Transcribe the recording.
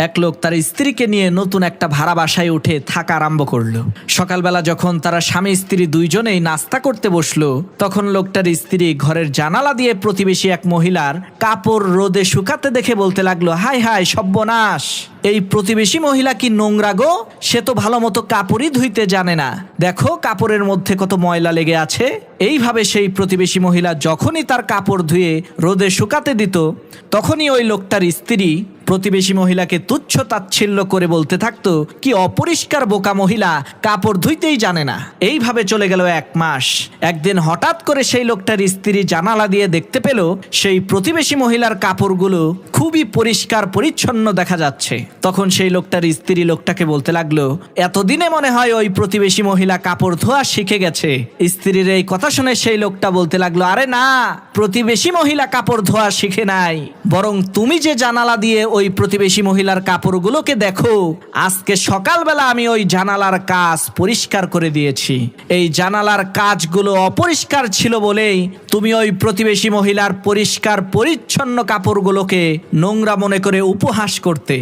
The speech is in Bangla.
এক লোক তার স্ত্রীকে নিয়ে নতুন একটা ভাড়া বাসায় উঠে থাকা আরম্ভ করলো। সকালবেলা যখন তারা স্বামী স্ত্রী দুইজনেই নাস্তা করতে বসলো, তখন লোকটার স্ত্রী ঘরের জানালা দিয়ে প্রতিবেশী এক মহিলার কাপড় রোদে শুকাতে দেখে বলতে লাগলো, হায় হায় সর্বনাশ, এই প্রতিবেশী মহিলা কি নোংরা গো, সে তো ভালো মতো কাপড়ই ধুইতে জানে না, দেখো কাপড়ের মধ্যে কত ময়লা লেগে আছে। এইভাবে সেই প্রতিবেশী মহিলা যখনই তার কাপড় ধুয়ে রোদে শুকাতে দিত, তখনই ওই লোকটার স্ত্রী প্রতিবেশী মহিলাকে তুচ্ছ তাচ্ছিল্য করে বলতে থাকতো, কি অপরিষ্কার বোকা মহিলা, কাপড় ধুইতেই জানে না। এইভাবে চলে গেল 1 মাস। একদিন হঠাৎ করে সেই লোকটার স্ত্রী জানালা দিয়ে দেখতে পেল সেই প্রতিবেশী মহিলার কাপড়গুলো খুবই পরিষ্কার পরিচ্ছন্ন দেখা যাচ্ছে। তখন সেই লোকটার স্ত্রী লোকটাকে বলতে লাগলো, এতদিনে মনে হয় ওই প্রতিবেশী মহিলা কাপড় ধোয়া শিখে গেছে। স্ত্রীর এই কথা শুনে সেই লোকটা বলতে লাগলো, আরে না, প্রতিবেশী মহিলা কাপড় ধোয়া শিখে নাই, বরং তুমি যে জানালা দিয়ে ওই প্রতিবেশী মহিলার কাপড়গুলোকে দেখো, আজকে সকালবেলা আমি ওই জানালার কাজ পরিষ্কার করে দিয়েছি। এই জানালার কাজগুলো অপরিষ্কার ছিল বলেই তুমি ওই প্রতিবেশী মহিলার পরিষ্কার পরিচ্ছন্ন কাপড়গুলোকে নোংরা মনে করে উপহাস করতে।